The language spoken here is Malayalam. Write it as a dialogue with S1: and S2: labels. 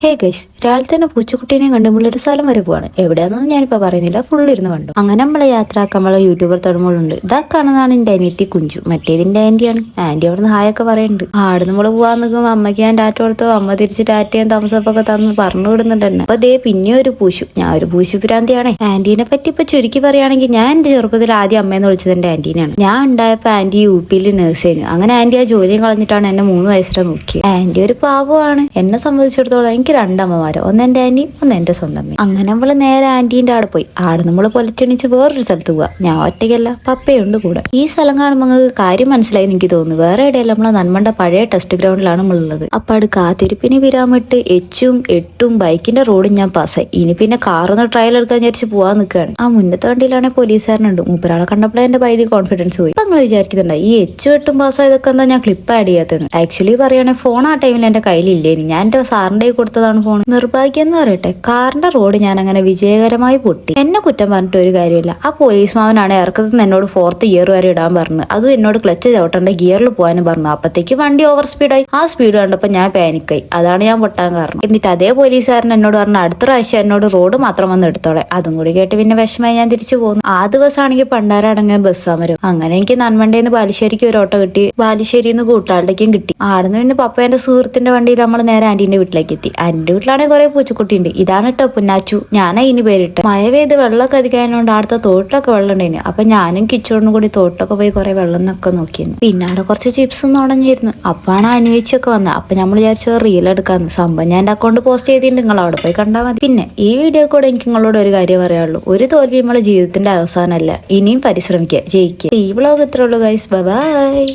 S1: ഹേ ഗൈസ്, രാവിലെ തന്നെ പൂച്ചക്കുട്ടീനെയും കണ്ട് നമ്മളൊരു സ്ഥലം വരെ പോവാണ്. എവിടെയാണെന്ന് ഞാനിപ്പോ പറയുന്നില്ല, ഫുള്ള് ഇരുന്ന് കണ്ടു. അങ്ങനെ നമ്മളെ യാത്രയാക്കാൻ നമ്മളെ യൂട്യൂബർ തൊടുമ്പോഴുണ്ട്. ഇതാ കാണുന്നതാണ് എന്റെ അനിയത്തി കുഞ്ചു, മറ്റേതിന്റെ ആന്റിയാണ്. ആന്റി അവിടെ നിന്ന് ഹായൊക്കെ പറയുന്നുണ്ട്. ആട് നമ്മള് പോവാൻ നിൽക്കുമ്പോൾ അമ്മയ്ക്ക് ഞാൻ ടാറ്റ കൊടുത്തു, അമ്മ തിരിച്ച് ടാറ്റയും തമസപ്പൊക്കെ തന്ന് പറഞ്ഞു വിടുന്നുണ്ട് തന്നെ. അപ്പൊ ദേ പിന്നെ ഒരു പൂശു, ഞാൻ ഒരു പൂശു ഭ്രാന്തിയാണേ. ആന്റീനെ പറ്റി ഇപ്പൊ ചുരുക്കി പറയുകയാണെങ്കിൽ, ഞാൻ എന്റെ ചെറുപ്പത്തിൽ ആദ്യം അമ്മയെന്ന് വിളിച്ചത് എന്റെ ആന്റീനാണ്. ഞാൻ ഉണ്ടായപ്പോ ആന്റി UP-ൽ നഴ്സേനു. അങ്ങനെ ആന്റി ആ ജോലിയും കളഞ്ഞിട്ടാണ് എന്നെ 3 വയസ്സിലെ നോക്കിയത്. ആന്റി ഒരു പാവമാണ്. എന്നെ സംബന്ധിച്ചിടത്തോളം എനിക്ക് 2 അമ്മമാര്, ഒന്ന് എന്റെ ആന്റി, ഒന്ന് എന്റെ സ്വന്തം അമ്മ. അങ്ങനെ നമ്മള് നേരെ ആന്റീന്റെ അവിടെ പോയി. ആടെ നമ്മള് പൊലിച്ചെണിച്ച് വേറൊരു സ്ഥലത്ത് പോവാ. ഞാൻ ഒറ്റയ്ക്കല്ല, പപ്പയുണ്ട് കൂടെ. ഈ സ്ഥലം കാണുമ്പോൾ നിങ്ങൾക്ക് കാര്യം മനസ്സിലായി എനിക്ക് തോന്നുന്നു. വേറെ ഇടയിൽ നമ്മളെ നന്മണ്ട പഴയ ടെസ്റ്റ് ഗ്രൗണ്ടിലാണ് നമ്മളുള്ളത്. അപ്പൊ അത് കാത്തിരിപ്പിന് വിരാമിട്ട് 8 ബൈക്കിന്റെ റോഡും ഞാൻ പാസ്സായി. ഇനി പിന്നെ കാറൊന്ന് ട്രയൽ എടുക്കാൻ വിചാരിച്ച് പോവാൻ നിൽക്കുകയാണ്. ആ മുന്നത്തെ വണ്ടിയിലാണെങ്കിൽ പോലീസുകാരനുണ്ട്. മൂപ്പരാളെ കണ്ടപ്പോഴേ എന്റെ പൈതി കോൺഫിഡൻസ് പോയി. നിങ്ങൾ വിചാരിക്കുന്നുണ്ടായി ഈ 8 പാസ്സായതൊക്കെ എന്താ ഞാൻ ക്ലിപ്പ് ആഡ് ചെയ്യാത്തത്? ആക്ച്വലി പറയുകയാണെങ്കിൽ ഫോൺ ആ ടൈമിൽ എന്റെ കയ്യിലില്ലേനി. ഞാൻ എന്റെ സാറിന്റെ കൊടുത്തതാണ് ഫോൺ. നിർഭാഗ്യം എന്ന് പറയട്ടെ, കാറിന്റെ റോഡ് ഞാൻ അങ്ങനെ വിജയകരമായി പൊട്ടി. എന്നെ കുറ്റം പറഞ്ഞിട്ട് ഒരു കാര്യമില്ല. ആ പോലീസ് മാവനാണ് ഇറക്കത്തിൽ നിന്ന് എന്നോട് 4th ഗിയർ വരെ ഇടാൻ പറഞ്ഞു. അതും എന്നോട് ക്ലച്ച് ചവിട്ടേണ്ട ഗിയറിൽ പോകാനും പറഞ്ഞു. അപ്പത്തേക്ക് വണ്ടി ഓവർ സ്പീഡായി. ആ സ്പീഡ് കണ്ടപ്പോൾ ഞാൻ പാനിക്കായി. അതാണ് ഞാൻ പൊട്ടാൻ കാരണം. എന്നിട്ട് അതേ പോലീസുകാരൻ എന്നോട് പറഞ്ഞു, അടുത്ത പ്രാവശ്യം എന്നോട് റോഡ് മാത്രം വന്ന് എടുത്തോളെ. അതും കൂടി കേട്ട് പിന്നെ വിഷമായി ഞാൻ തിരിച്ചു പോകുന്നു. ആ ദിവസമാണെങ്കിൽ പണ്ടാരടങ്ങിയ ബസ് സമരം. അങ്ങനെ എനിക്ക് നന്മണ്ടേന്ന് ബാലുശ്ശേരിക്ക് ഒരു ഓട്ടോ കിട്ടി. ബാലുശ്ശേരിയിൽ നിന്ന് കൂട്ടാളുടേക്കും കിട്ടി. ആടുന്ന് പിന്നെ പപ്പേന്റെ സുഹൃത്തിന്റെ വണ്ടിയിൽ നമ്മൾ നേരെ ആന്റീന്റെ വീട്ടിലേക്ക് എത്തി. ആന്റിന്റെ വീട്ടിലാണെങ്കിൽ കുറെ പൂച്ചക്കുട്ടിയുണ്ട്. ഇതാണ് കേട്ടോ പുന്നാച്ചു. ഞാനാ ഇനി പേരിട്ട്. മഴ പെയ്ത് വെള്ളമൊക്കെ അധികമായതുകൊണ്ട് അടുത്ത തോട്ടിലൊക്കെ വെള്ളം ഉണ്ടായിരുന്നു. അപ്പൊ ഞാനും കിച്ചോടും കൂടി തോട്ടിലൊക്കെ പോയി കുറെ വെള്ളം എന്നൊക്കെ നോക്കിയിരുന്നു. പിന്നെ അവിടെ കുറച്ച് ചിപ്സ് ഉടഞ്ഞിരുന്നു. അപ്പാണ് അന്വേഷിച്ചൊക്കെ വന്നത്. അപ്പൊ നമ്മൾ വിചാരിച്ചു റീൽ എടുക്കാന്ന്. സംഭവം ഞാൻ എന്റെ അക്കൗണ്ട് പോസ്റ്റ് ചെയ്തിട്ടുണ്ട്, നിങ്ങൾ അവിടെ പോയി കണ്ടാൽ മതി. പിന്നെ ഈ വീഡിയോ കൂടെ എനിക്ക് നിങ്ങളോട് ഒരു കാര്യം പറയാനുള്ളൂ. ഒരു തോൽവി നമ്മളെ ജീവിതത്തിന്റെ അവസാനമല്ല. ഇനിയും പരിശ്രമിക്കുക, ജയിക്കുക. ഈ വ്ലോഗ് ഇത്രേ ഉള്ളൂ ഗൈസ്. ബൈ.